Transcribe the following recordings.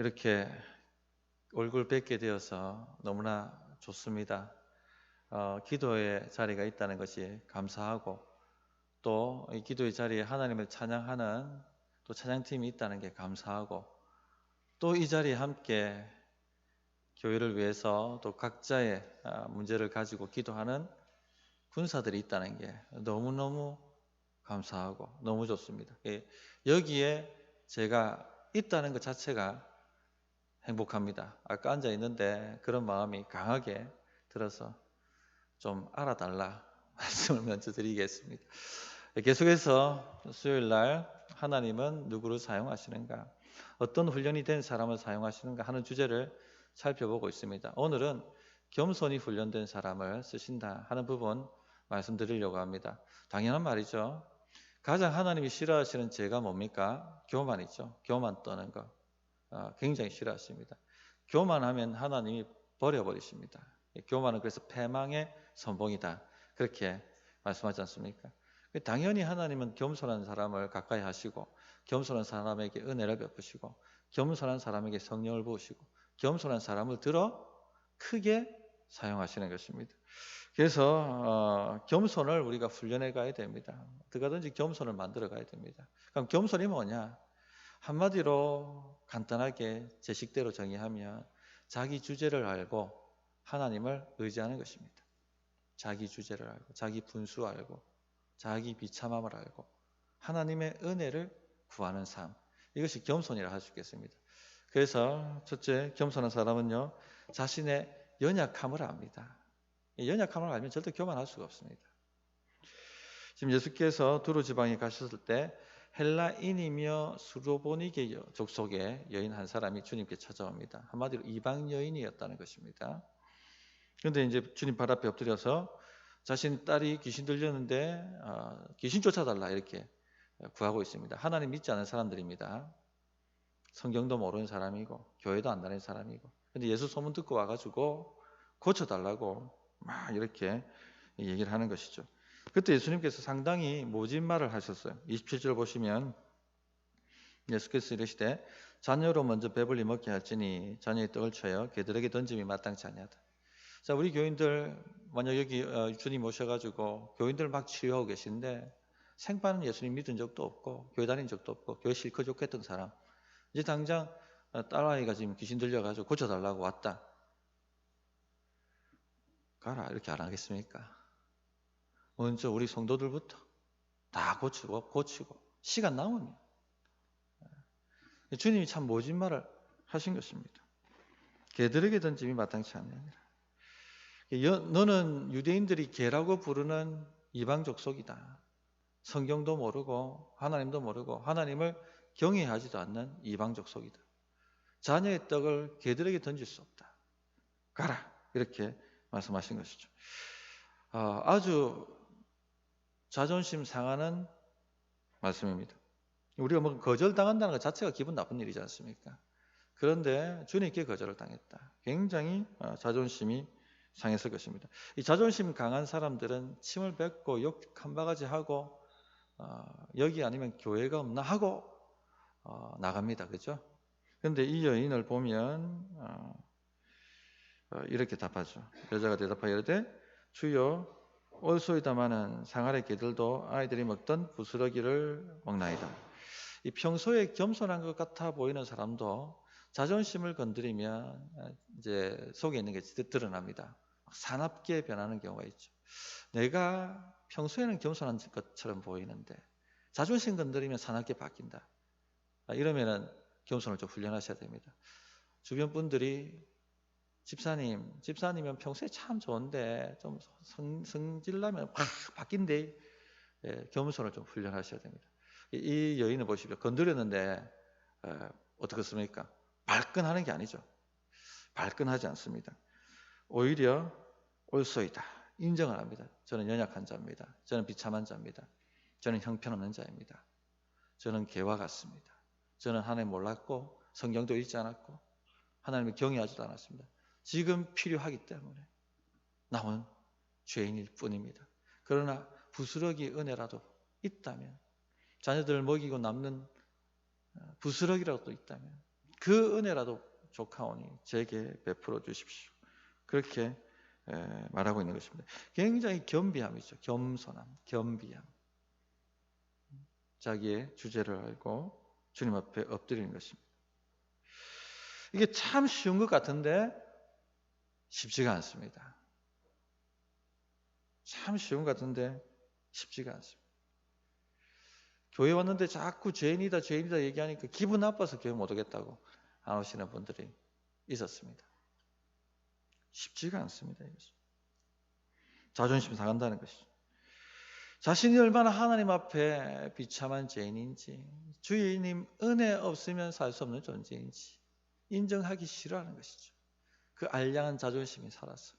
이렇게 얼굴 뵙게 되어서 너무나 좋습니다. 기도의 자리가 있다는 것이 감사하고 또 이 기도의 자리에 하나님을 찬양하는 또 찬양팀이 있다는 게 감사하고 또 이 자리에 함께 교회를 위해서 또 각자의 문제를 가지고 기도하는 군사들이 있다는 게 너무너무 감사하고 너무 좋습니다. 여기에 제가 있다는 것 자체가 행복합니다. 아까 앉아 있는데 그런 마음이 강하게 들어서 좀 알아달라 말씀을 먼저 드리겠습니다. 계속해서 수요일 날 하나님은 누구를 사용하시는가, 어떤 훈련이 된 사람을 사용하시는가 하는 주제를 살펴보고 있습니다. 오늘은 겸손히 훈련된 사람을 쓰신다 하는 부분 말씀드리려고 합니다. 당연한 말이죠. 가장 하나님이 싫어하시는 죄가 뭡니까? 교만이죠. 교만 떠는 거. 굉장히 싫어하십니다. 교만하면 하나님이 버려버리십니다. 교만은 그래서 패망의 선봉이다. 그렇게 말씀하지 않습니까? 당연히 하나님은 겸손한 사람을 가까이 하시고 겸손한 사람에게 은혜를 베푸시고 겸손한 사람에게 성령을 부으시고 겸손한 사람을 들어 크게 사용하시는 것입니다. 그래서 겸손을 우리가 훈련해 가야 됩니다. 어떻게든지 겸손을 만들어 가야 됩니다. 그럼 겸손이 뭐냐? 한마디로 간단하게 제 식대로 정의하면 자기 주제를 알고 하나님을 의지하는 것입니다. 자기 주제를 알고 자기 분수 알고 자기 비참함을 알고 하나님의 은혜를 구하는 삶, 이것이 겸손이라 할 수 있겠습니다. 그래서 첫째, 겸손한 사람은요 자신의 연약함을 압니다. 연약함을 알면 절대 교만할 수가 없습니다. 지금 예수께서 두로 지방에 가셨을 때 헬라인이며 수로보니게 족속의 여인 한 사람이 주님께 찾아옵니다. 한마디로 이방 여인이었다는 것입니다. 그런데 이제 주님 발 앞에 엎드려서 자신 딸이 귀신 들렸는데 귀신 쫓아달라 이렇게 구하고 있습니다. 하나님 믿지 않은 사람들입니다. 성경도 모르는 사람이고 교회도 안 다니는 사람이고, 근데 예수 소문 듣고 와가지고 고쳐달라고 막 이렇게 얘기를 하는 것이죠. 그때 예수님께서 상당히 모진 말을 하셨어요. 27절 보시면 예수께서 이르시되 자녀로 먼저 배불리 먹게 할지니 자녀의 떡을 쳐여 개들에게 던짐이 마땅치 아니하다. 자, 우리 교인들 만약 여기 주님 오셔가지고 교인들 막 치유하고 계신데 생파는 예수님 믿은 적도 없고 교회 다닌 적도 없고 교회 실컷 좋겠던 사람, 이제 당장 딸아이가 지금 귀신 들려가지고 고쳐달라고 왔다. 가라 이렇게 안 하겠습니까? 먼저 우리 성도들부터 다 고치고 시간 남으면. 주님이 참 모진 말을 하신 것입니다. 개들에게 던짐이 마땅치 않느니라. 너는 유대인들이 개라고 부르는 이방 족속이다. 성경도 모르고 하나님도 모르고 하나님을 경외하지도 않는 이방 족속이다. 자녀의 떡을 개들에게 던질 수 없다. 가라 이렇게 말씀하신 것이죠. 아주 자존심 상하는 말씀입니다. 우리가 뭐 거절당한다는 것 자체가 기분 나쁜 일이지 않습니까? 그런데 주님께 거절을 당했다. 굉장히 자존심이 상했을 것입니다. 이 자존심 강한 사람들은 침을 뱉고 욕 한 바가지 하고 여기 아니면 교회가 없나 하고 나갑니다. 그렇죠? 그런데 이 여인을 보면 이렇게 답하죠. 여자가 대답하여 이르되 주여 올소이다마는 상아래 개들도 아이들이 먹던 부스러기를 먹나이다. 이 평소에 겸손한 것 같아 보이는 사람도 자존심을 건드리면 이제 속에 있는 게 드러납니다. 사납게 변하는 경우가 있죠. 내가 평소에는 겸손한 것처럼 보이는데 자존심 건드리면 사납게 바뀐다. 이러면은 겸손을 좀 훈련하셔야 됩니다. 주변 분들이 집사님은 평소에 참 좋은데 좀 성질나면 확 바뀐대. 겸손을 좀 훈련하셔야 됩니다. 이 여인을 보십시오. 건드렸는데 어떻겠습니까? 발끈하는 게 아니죠. 발끈하지 않습니다. 오히려 올소이다. 인정을 합니다. 저는 연약한 자입니다. 저는 비참한 자입니다. 저는 형편없는 자입니다. 저는 개와 같습니다. 저는 하나님 몰랐고 성경도 읽지 않았고 하나님을 경외하지도 않았습니다. 지금 필요하기 때문에 남은 죄인일 뿐입니다. 그러나 부스러기 은혜라도 있다면, 자녀들을 먹이고 남는 부스러기라도 있다면 그 은혜라도 족하오니 제게 베풀어 주십시오. 그렇게 말하고 있는 것입니다. 굉장히 겸비함이죠. 겸손함, 겸비함. 자기의 주제를 알고 주님 앞에 엎드리는 것입니다. 이게 참 쉬운 것 같은데 쉽지가 않습니다. 참 쉬운 것 같은데 쉽지가 않습니다. 교회 왔는데 자꾸 죄인이다 얘기하니까 기분 나빠서 교회 못 오겠다고 안 오시는 분들이 있었습니다. 쉽지가 않습니다. 이것이. 자존심 상한다는 것이죠. 자신이 얼마나 하나님 앞에 비참한 죄인인지, 주님 은혜 없으면 살 수 없는 존재인지 인정하기 싫어하는 것이죠. 그 알량한 자존심이 살아서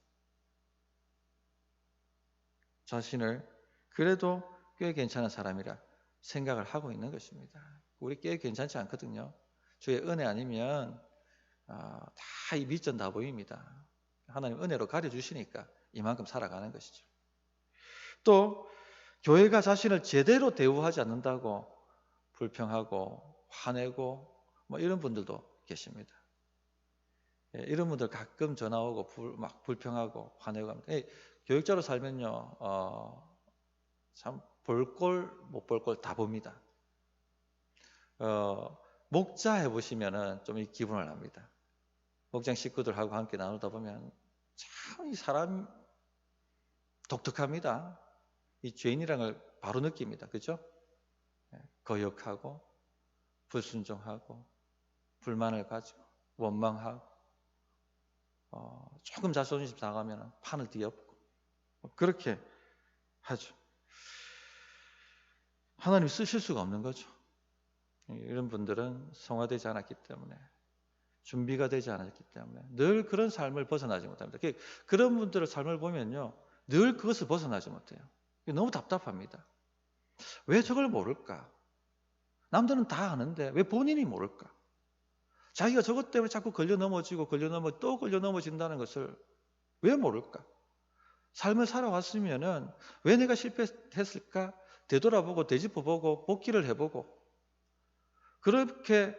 자신을 그래도 꽤 괜찮은 사람이라 생각을 하고 있는 것입니다. 우리 꽤 괜찮지 않거든요. 주의 은혜 아니면 다 이 밑전 다 보입니다. 하나님 은혜로 가려주시니까 이만큼 살아가는 것이죠. 또 교회가 자신을 제대로 대우하지 않는다고 불평하고 화내고 이런 분들도 계십니다. 이런 분들 가끔 전화 오고 막 불평하고 화내고 합니다. 교육자로 살면요, 참 볼 꼴 못 볼 꼴 다 봅니다. 목자 해보시면은 좀 이 기분을 압니다. 목장 식구들하고 함께 나누다 보면 참 이 사람 독특합니다. 이 죄인이라는 걸 바로 느낍니다. 그렇죠? 거역하고 불순종하고 불만을 가지고 원망하고 조금 자존심 상하면 판을 뒤엎고 그렇게 하죠. 하나님이 쓰실 수가 없는 거죠. 이런 분들은 성화되지 않았기 때문에, 준비가 되지 않았기 때문에 늘 그런 삶을 벗어나지 못합니다. 그런 분들의 삶을 보면요, 늘 그것을 벗어나지 못해요. 너무 답답합니다. 왜 저걸 모를까? 남들은 다 아는데 왜 본인이 모를까? 자기가 저것 때문에 자꾸 걸려 넘어지고 또 걸려 넘어진다는 것을 왜 모를까? 삶을 살아왔으면은 왜 내가 실패했을까? 되돌아보고 되짚어보고 복기를 해보고 그렇게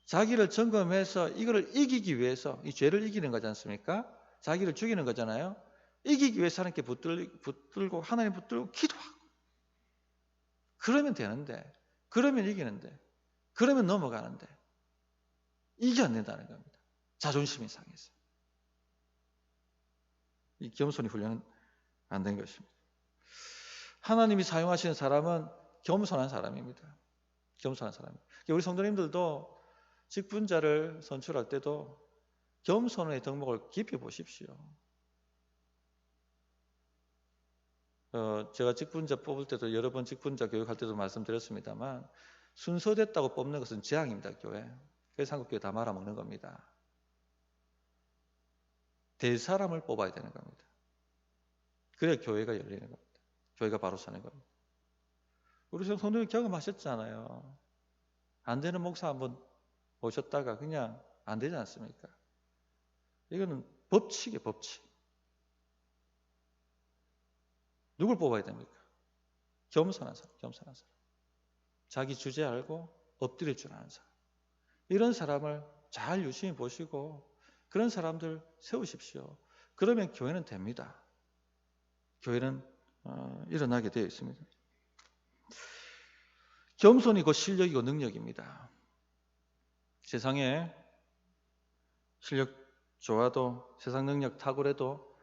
자기를 점검해서 이거를 이기기 위해서 이 죄를 이기는 거지 않습니까? 자기를 죽이는 거잖아요. 이기기 위해서 하나님께 붙들고 하나님 붙들고 기도하고 그러면 되는데, 그러면 이기는데, 그러면 넘어가는데 이게 안 된다는 겁니다. 자존심이 상해서. 이 겸손이 훈련은 안 된 것입니다. 하나님이 사용하시는 사람은 겸손한 사람입니다. 겸손한 사람. 우리 성도님들도 직분자를 선출할 때도 겸손의 덕목을 깊이 보십시오. 제가 직분자 뽑을 때도 여러 번 직분자 교육할 때도 말씀드렸습니다만 순서됐다고 뽑는 것은 재앙입니다. 교회. 그래서 한국교회 다 말아먹는 겁니다. 될 사람을 뽑아야 되는 겁니다. 그래야 교회가 열리는 겁니다. 교회가 바로 사는 겁니다. 우리 성도님 경험하셨잖아요. 안 되는 목사 한번 오셨다가 그냥 안 되지 않습니까? 이거는 법칙이에요, 법칙. 누굴 뽑아야 됩니까? 겸손한 사람, 겸손한 사람. 자기 주제 알고 엎드릴 줄 아는 사람. 이런 사람을 잘 유심히 보시고 그런 사람들 세우십시오. 그러면 교회는 됩니다. 교회는 일어나게 되어 있습니다. 겸손이 곧 실력이고 능력입니다. 세상에 실력 좋아도 세상 능력 탁월해도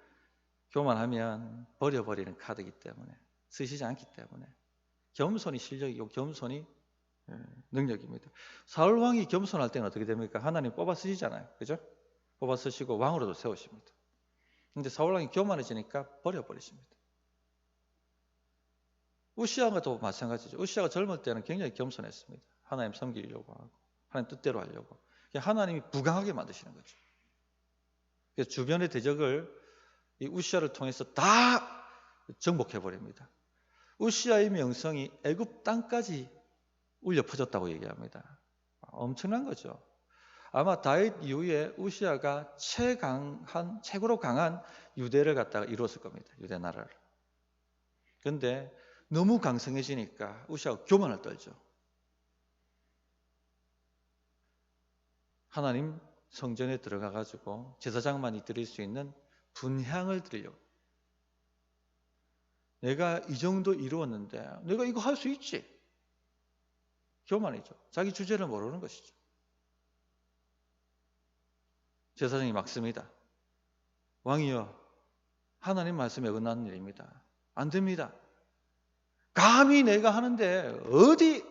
교만하면 버려버리는 카드이기 때문에 쓰시지 않기 때문에 겸손이 실력이고 겸손이 능력입니다. 사울 왕이 겸손할 때는 어떻게 됩니까? 하나님 뽑아 쓰시잖아요. 그죠? 뽑아 쓰시고 왕으로도 세우십니다. 근데 사울 왕이 교만해지니까 버려버리십니다. 우시아가도 마찬가지죠. 우시아가 젊을 때는 굉장히 겸손했습니다. 하나님 섬기려고 하고 하나님 뜻대로 하려고. 하나님이 부강하게 만드시는 거죠. 그래서 주변의 대적을 이 우시아를 통해서 다 정복해버립니다. 우시아의 명성이 애굽 땅까지 울려 퍼졌다고 얘기합니다. 엄청난 거죠. 아마 다윗 이후에 우시아가 최고로 강한 유대를 갖다가 이루었을 겁니다. 유대 나라를. 그런데 너무 강성해지니까 우시아가 교만을 떨죠. 하나님 성전에 들어가 가지고 제사장만이 드릴 수 있는 분향을 드리려고. 내가 이 정도 이루었는데 내가 이거 할 수 있지. 교만이죠. 자기 주제를 모르는 것이죠. 제사장이 막습니다. 왕이여, 하나님 말씀에 어긋나는 일입니다. 안 됩니다. 감히 내가 하는데 어디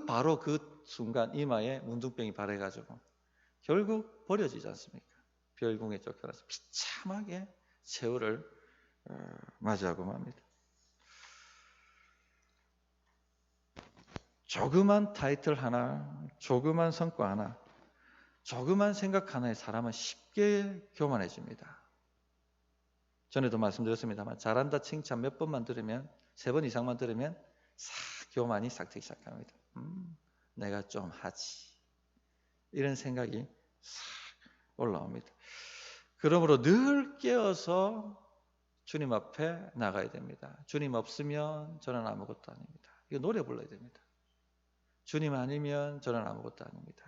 바로 그 순간 이마에 문둥병이 발해가지고 결국 버려지지 않습니까? 별궁에 쫓겨나서 비참하게 세월을 맞이하고 맙니다. 조그만 타이틀 하나, 조그만 성과 하나, 조그만 생각 하나에 사람은 쉽게 교만해집니다. 전에도 말씀드렸습니다만 잘한다 칭찬 몇 번만 들으면, 3번 이상만 들으면 교만이 싹 트기 시작합니다. 내가 좀 하지. 이런 생각이 싹 올라옵니다. 그러므로 늘 깨어서 주님 앞에 나가야 됩니다. 주님 없으면 저는 아무것도 아닙니다. 이거 노래 불러야 됩니다. 주님 아니면 저는 아무것도 아닙니다.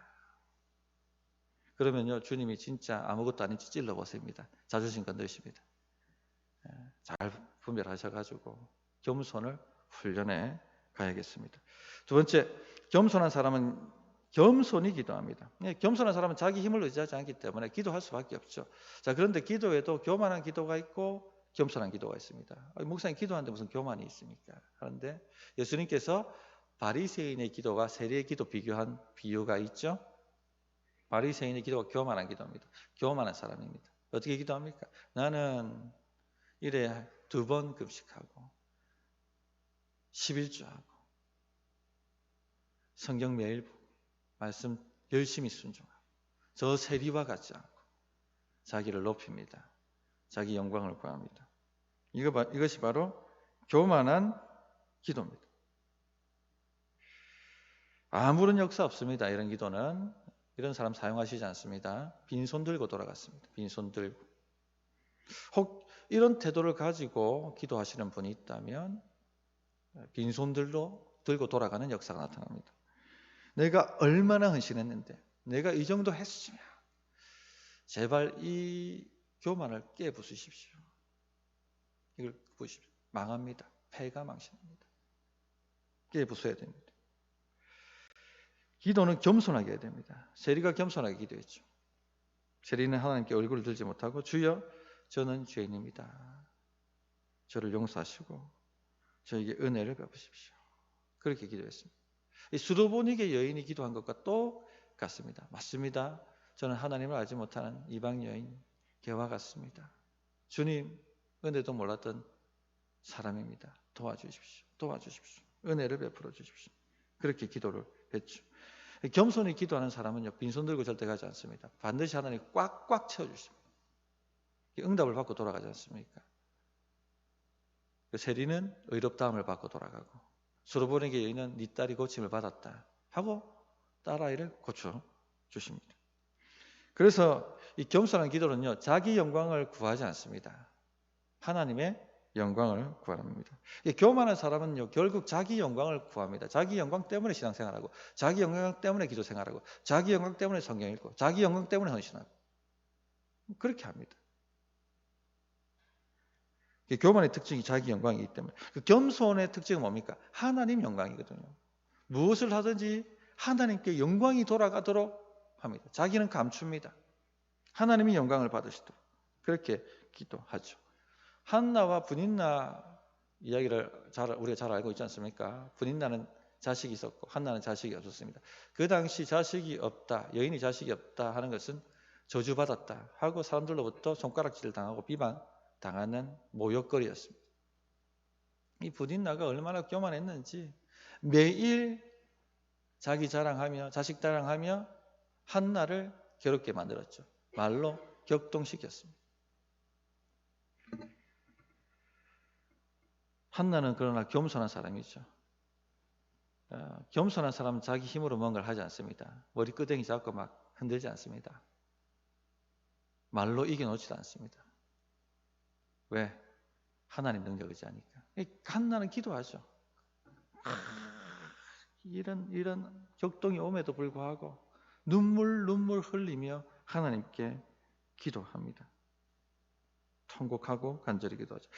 그러면요, 주님이 진짜 아무것도 아닌지 찔러보십니다. 자존심 건드십니다. 잘 분별하셔가지고 겸손을 훈련해 가야겠습니다. 두 번째, 겸손한 사람은 겸손히 기도합니다. 겸손한 사람은 자기 힘을 의지하지 않기 때문에 기도할 수밖에 없죠. 자, 그런데 기도에도 교만한 기도가 있고 겸손한 기도가 있습니다. 목사님 기도하는데 무슨 교만이 있습니까? 그런데 예수님께서 바리새인의 기도와 세리의 기도 비교한 비유가 있죠. 바리새인의 기도가 교만한 기도입니다. 교만한 사람입니다. 어떻게 기도합니까? 나는 일에 2번 금식하고 11조하고 성경 매일 보고 말씀 열심히 순종하고 저 세리와 같지 않고 자기를 높입니다. 자기 영광을 구합니다. 이것이 바로 교만한 기도입니다. 아무런 역사 없습니다. 이런 기도는. 이런 사람 사용하시지 않습니다. 빈손 들고 돌아갔습니다. 빈손 들고. 혹 이런 태도를 가지고 기도하시는 분이 있다면 빈손 들고 돌아가는 역사가 나타납니다. 내가 얼마나 헌신했는데, 내가 이 정도 했으면 제발 이 교만을 깨부수십시오. 이걸 보십시오. 망합니다. 패가 망신합니다. 깨부숴야 됩니다. 기도는 겸손하게 해야 됩니다. 세리가 겸손하게 기도했죠. 세리는 하나님께 얼굴을 들지 못하고 주여 저는 죄인입니다. 저를 용서하시고 저에게 은혜를 베푸십시오. 그렇게 기도했습니다. 이 수로보니게 여인이 기도한 것과 똑같습니다. 맞습니다. 저는 하나님을 알지 못하는 이방 여인 개와 같습니다. 주님 은혜도 몰랐던 사람입니다. 도와주십시오. 도와주십시오. 은혜를 베풀어 주십시오. 그렇게 기도를 했죠. 겸손히 기도하는 사람은요, 빈손 들고 절대 가지 않습니다. 반드시 하나님 꽉꽉 채워주십니다. 응답을 받고 돌아가지 않습니까? 그 세리는 의롭다함을 받고 돌아가고, 수로보니게 여인은 네 딸이 고침을 받았다 하고 딸아이를 고쳐주십니다. 그래서 이 겸손한 기도는요, 자기 영광을 구하지 않습니다. 하나님의 영광을 구합니다. 교만한 사람은요, 결국 자기 영광을 구합니다. 자기 영광 때문에 신앙생활하고, 자기 영광 때문에 기도생활하고, 자기 영광 때문에 성경 읽고, 자기 영광 때문에 헌신하고, 그렇게 합니다. 교만의 특징이 자기 영광이기 때문에. 그 겸손의 특징은 뭡니까? 하나님 영광이거든요. 무엇을 하든지 하나님께 영광이 돌아가도록 합니다. 자기는 감춥니다. 하나님이 영광을 받으시도록 그렇게 기도하죠. 한나와 브닌나 이야기를 우리가 잘 알고 있지 않습니까? 브닌나는 자식이 있었고 한나는 자식이 없었습니다. 그 당시 자식이 없다, 여인이 자식이 없다 하는 것은 저주받았다 하고 사람들로부터 손가락질을 당하고 비방당하는 모욕거리였습니다. 이 브닌나가 얼마나 교만했는지 매일 자기 자랑하며 자식 자랑하며 한나를 괴롭게 만들었죠. 말로 격동시켰습니다. 한나는 그러나 겸손한 사람이죠. 겸손한 사람은 자기 힘으로 뭔가를 하지 않습니다. 머리끄댕이 잡고 막 흔들지 않습니다. 말로 이겨놓지도 않습니다. 왜? 하나님 능력을 의지하니까. 한나는 기도하죠. 이런 격동이 옴에도 불구하고 눈물 흘리며 하나님께 기도합니다. 통곡하고 간절히 기도하죠.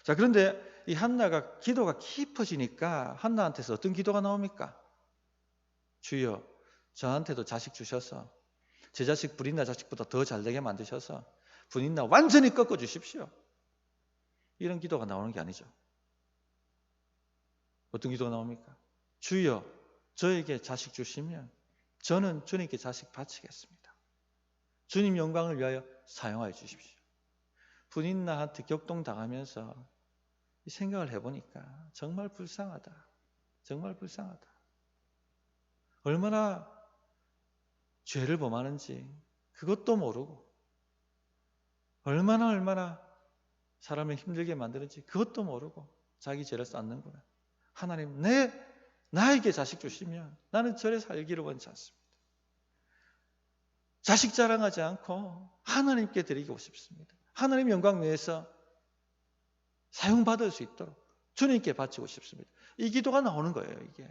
자, 그런데 이 한나가 기도가 깊어지니까 한나한테서 어떤 기도가 나옵니까? 주여, 저한테도 자식 주셔서 제 자식 브린나 자식보다 더 잘되게 만드셔서 브린나 완전히 꺾어주십시오. 이런 기도가 나오는 게 아니죠. 어떤 기도가 나옵니까? 주여, 저에게 자식 주시면 저는 주님께 자식 바치겠습니다. 주님 영광을 위하여 사용하여 주십시오. 브린나한테 격동당하면서 이 생각을 해보니까 정말 불쌍하다. 정말 불쌍하다. 얼마나 죄를 범하는지 그것도 모르고 얼마나 사람을 힘들게 만드는지 그것도 모르고 자기 죄를 쌓는구나. 하나님, 나에게 자식 주시면 나는 저래 살기를 원치 않습니다. 자식 자랑하지 않고 하나님께 드리고 싶습니다. 하나님 영광 위해서 사용받을 수 있도록 주님께 바치고 싶습니다. 이 기도가 나오는 거예요, 이게.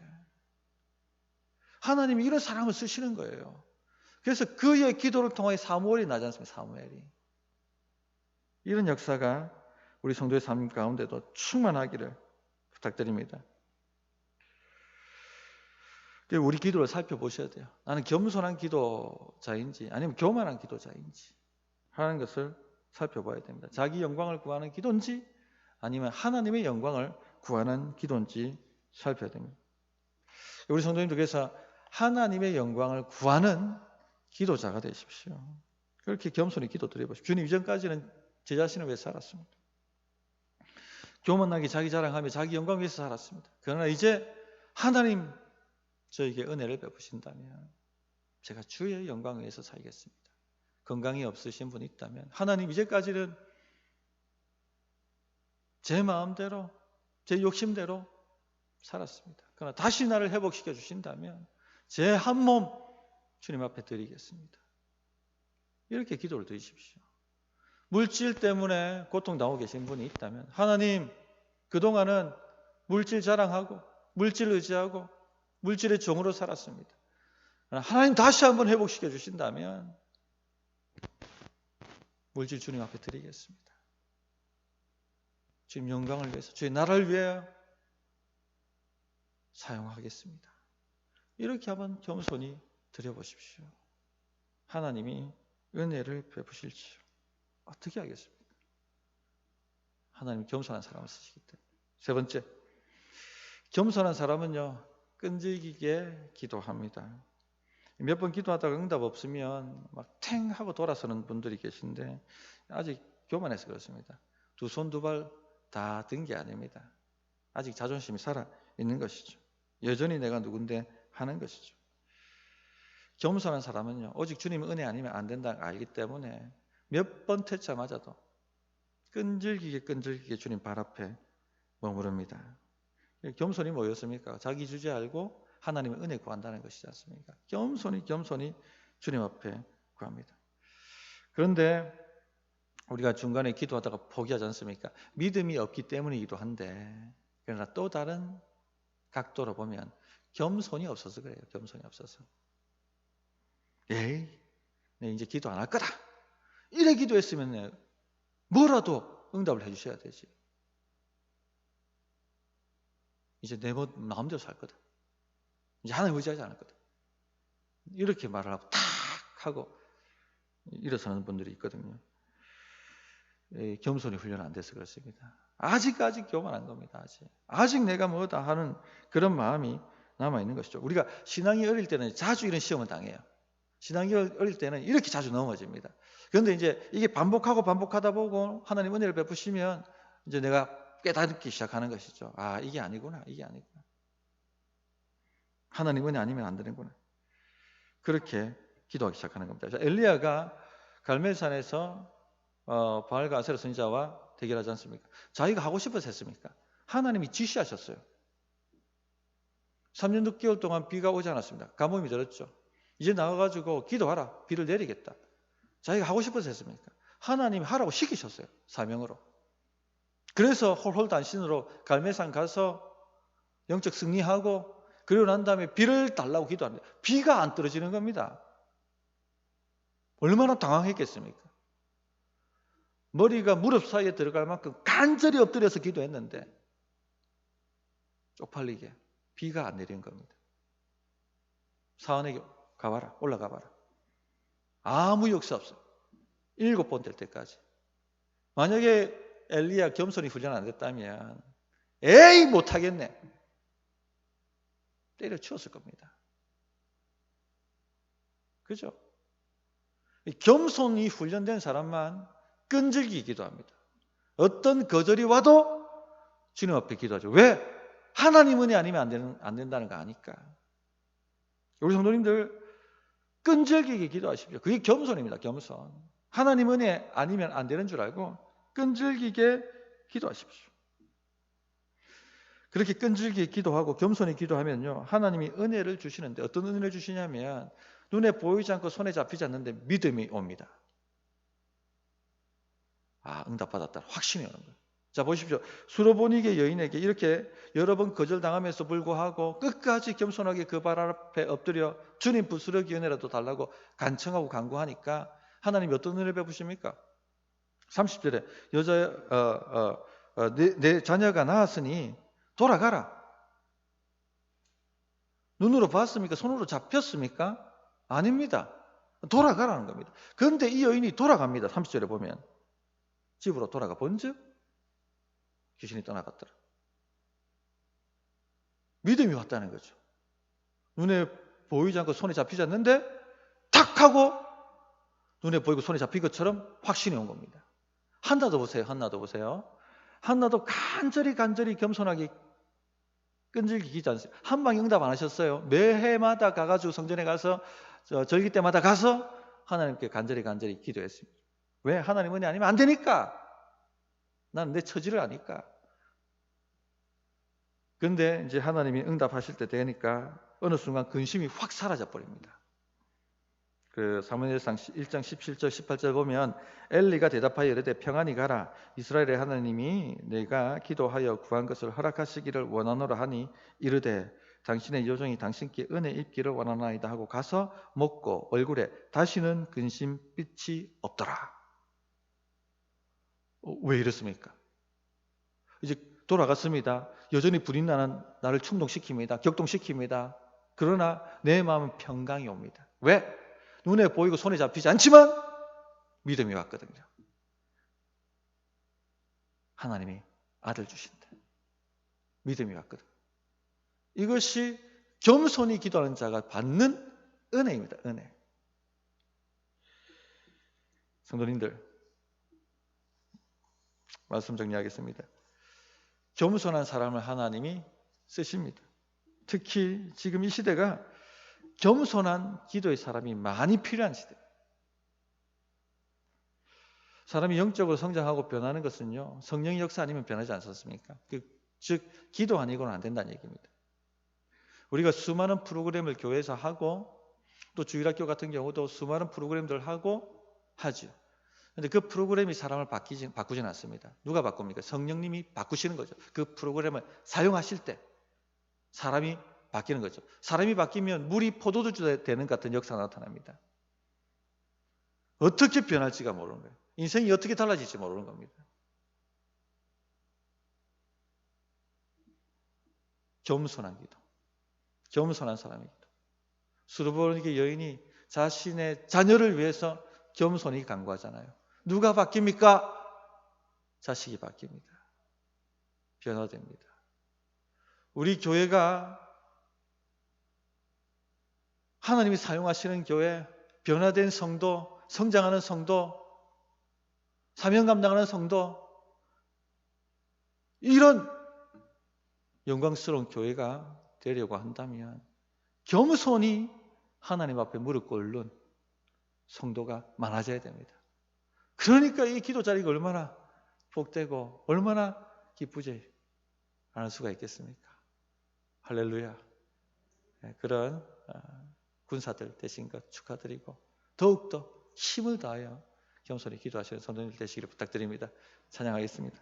하나님이 이런 사람을 쓰시는 거예요. 그래서 그의 기도를 통해 사무엘이 나지 않습니까? 사무엘이. 이런 역사가 우리 성도의 삶 가운데도 충만하기를 부탁드립니다. 우리 기도를 살펴보셔야 돼요. 나는 겸손한 기도자인지 아니면 교만한 기도자인지 하는 것을 살펴봐야 됩니다. 자기 영광을 구하는 기도인지 아니면 하나님의 영광을 구하는 기도인지 살펴야 됩니다. 우리 성도님들께서 하나님의 영광을 구하는 기도자가 되십시오. 그렇게 겸손히 기도드려보십시오. 주님, 이전까지는 제 자신을 위해 살았습니다. 교만하게 자기 자랑하며 자기 영광 위해서 살았습니다. 그러나 이제 하나님 저에게 은혜를 베푸신다면 제가 주의 영광 위해서 살겠습니다. 건강이 없으신 분이 있다면 하나님, 이제까지는 제 마음대로 제 욕심대로 살았습니다. 그러나 다시 나를 회복시켜 주신다면 제 한 몸 주님 앞에 드리겠습니다. 이렇게 기도를 드리십시오. 물질 때문에 고통당하고 계신 분이 있다면 하나님, 그동안은 물질 자랑하고 물질 의지하고 물질의 종으로 살았습니다. 하나님 다시 한번 회복시켜 주신다면 물질 주님 앞에 드리겠습니다. 주님 영광을 위해서, 주의 나라를 위하여 사용하겠습니다. 이렇게 한번 겸손히 드려보십시오. 하나님이 은혜를 베푸실지요. 어떻게 하겠습니까? 하나님 겸손한 사람을 쓰시기 때문에. 세 번째, 겸손한 사람은요, 끈질기게 기도합니다. 몇 번 기도하다가 응답 없으면 막 탱 하고 돌아서는 분들이 계신데 아직 교만해서 그렇습니다. 두 손 두 발 다 든 게 아닙니다. 아직 자존심이 살아 있는 것이죠. 여전히 내가 누군데 하는 것이죠. 겸손한 사람은요, 오직 주님의 은혜 아니면 안 된다는 걸 알기 때문에 몇 번 퇴짜 맞아도 끈질기게 주님 발 앞에 머무릅니다. 겸손이 뭐였습니까? 자기 주제 알고 하나님의 은혜 구한다는 것이지 않습니까? 겸손히 주님 앞에 구합니다. 그런데 우리가 중간에 기도하다가 포기하지 않습니까? 믿음이 없기 때문이기도 한데, 그러나 또 다른 각도로 보면 겸손이 없어서 그래요. 겸손이 없어서. 내 이제 기도 안 할 거다. 이래 기도했으면 뭐라도 응답을 해주셔야 되지. 이제 내 마음대로 살 거다. 이제 하나님 의지하지 않을 거다. 이렇게 말을 하고 탁 하고 일어서는 분들이 있거든요. 겸손히 훈련 안 돼서 그렇습니다. 아직 교만한 겁니다. 아직 내가 뭐다 하는 그런 마음이 남아있는 것이죠. 우리가 신앙이 어릴 때는 자주 이런 시험을 당해요. 신앙이 어릴 때는 이렇게 자주 넘어집니다. 그런데 이제 이게 반복하다 보고 하나님 은혜를 베푸시면 이제 내가 깨닫기 시작하는 것이죠. 아, 이게 아니구나. 하나님 은혜 아니면 안 되는구나. 그렇게 기도하기 시작하는 겁니다. 엘리야가 갈멜산에서 바알과 아세라 선지자와 대결하지 않습니까? 자기가 하고 싶어서 했습니까? 하나님이 지시하셨어요. 3년 6개월 동안 비가 오지 않았습니다. 가뭄이 들었죠. 이제 나와가지고 기도하라. 비를 내리겠다. 자기가 하고 싶어서 했습니까? 하나님이 하라고 시키셨어요. 사명으로. 그래서 홀홀단신으로 갈멜산 가서 영적 승리하고 그리고 난 다음에 비를 달라고 기도합니다. 비가 안 떨어지는 겁니다. 얼마나 당황했겠습니까? 머리가 무릎 사이에 들어갈 만큼 간절히 엎드려서 기도했는데 쪽팔리게 비가 안 내린 겁니다. 사원에게 가봐라, 올라가봐라. 아무 역사 없어. 7번 될 때까지. 만약에 엘리야 겸손히 훈련 안 됐다면 에이 못하겠네. 때려치웠을 겁니다. 그죠? 겸손히 훈련된 사람만 끈질기 기도합니다. 어떤 거절이 와도 주님 앞에 기도하죠. 왜? 하나님 은혜 아니면 안 된다는 거 아니까. 우리 성도님들 끈질기게 기도하십시오. 그게 겸손입니다. 겸손. 하나님 은혜 아니면 안 되는 줄 알고 끈질기게 기도하십시오. 그렇게 끈질기게 기도하고 겸손히 기도하면요, 하나님이 은혜를 주시는데 어떤 은혜를 주시냐면 눈에 보이지 않고 손에 잡히지 않는데 믿음이 옵니다. 아, 응답받았다. 확신이 오는 거예요. 자, 보십시오. 수로보니게 여인에게 이렇게 여러 번 거절당하면서 불구하고 끝까지 겸손하게 그 발 앞에 엎드려 주님 부스러기 은혜라도 달라고 간청하고 간구하니까 하나님이 어떤 은혜를 베푸십니까? 30절에 내 자녀가 낳았으니 돌아가라. 눈으로 봤습니까? 손으로 잡혔습니까? 아닙니다. 돌아가라는 겁니다. 그런데 이 여인이 돌아갑니다. 30절에 보면 집으로 돌아가 본즉 귀신이 떠나갔더라. 믿음이 왔다는 거죠. 눈에 보이지 않고 손에 잡히지 않는데 탁 하고 눈에 보이고 손에 잡힌 것처럼 확신이 온 겁니다. 한나도 보세요. 한나도 보세요. 한나도 간절히 겸손하게 끈질기 기도 안 했어요. 한 방에 응답 안 하셨어요. 매해마다 가가지고 성전에 가서 절기 때마다 가서 하나님께 간절히 기도했습니다. 왜? 하나님 은혜 아니면 안 되니까. 나는 내 처지를 아니까. 그런데 이제 하나님이 응답하실 때 되니까 어느 순간 근심이 확 사라져 버립니다. 그 사무엘상 1장 17절 18절 보면 엘리가 대답하여 이르되 평안히 가라. 이스라엘의 하나님이 내가 기도하여 구한 것을 허락하시기를 원하노라 하니 이르되 당신의 요정이 당신께 은혜 입기를 원하나이다 하고 가서 먹고 얼굴에 다시는 근심빛이 없더라. 왜 이렇습니까? 이제 돌아갔습니다. 여전히 불이 나를 충동시킵니다. 격동시킵니다. 그러나 내 마음은 평강이 옵니다. 왜? 눈에 보이고 손에 잡히지 않지만 믿음이 왔거든요. 하나님이 아들 주신다. 믿음이 왔거든. 이것이 겸손히 기도하는 자가 받는 은혜입니다. 은혜. 성도님들, 말씀 정리하겠습니다. 겸손한 사람을 하나님이 쓰십니다. 특히 지금 이 시대가 겸손한 기도의 사람이 많이 필요한 시대예요. 사람이 영적으로 성장하고 변하는 것은요, 성령의 역사 아니면 변하지 않습니까? 즉 기도 아니고는 안 된다는 얘기입니다. 우리가 수많은 프로그램을 교회에서 하고 또 주일학교 같은 경우도 수많은 프로그램들을 하고 하죠. 그런데 그 프로그램이 사람을 바꾸진 않습니다. 누가 바꿉니까? 성령님이 바꾸시는 거죠. 그 프로그램을 사용하실 때 사람이 바뀌는 거죠. 사람이 바뀌면 물이 포도주 되는 같은 역사가 나타납니다. 어떻게 변할지가 모르는 거예요. 인생이 어떻게 달라질지 모르는 겁니다. 겸손한 기도. 겸손한 사람의 기도. 수르보니게 여인이 자신의 자녀를 위해서 겸손히 간구하잖아요. 누가 바뀝니까? 자식이 바뀝니다. 변화됩니다. 우리 교회가 하나님이 사용하시는 교회, 변화된 성도, 성장하는 성도, 사명 감당하는 성도, 이런 영광스러운 교회가 되려고 한다면 겸손히 하나님 앞에 무릎 꿇는 성도가 많아져야 됩니다. 그러니까 이 기도 자리가 얼마나 복되고 얼마나 기쁘지 않을 수가 있겠습니까? 할렐루야. 그런 군사들 되신 것 축하드리고 더욱더 힘을 다하여 겸손히 기도하시는 성도님들 되시기를 부탁드립니다. 찬양하겠습니다.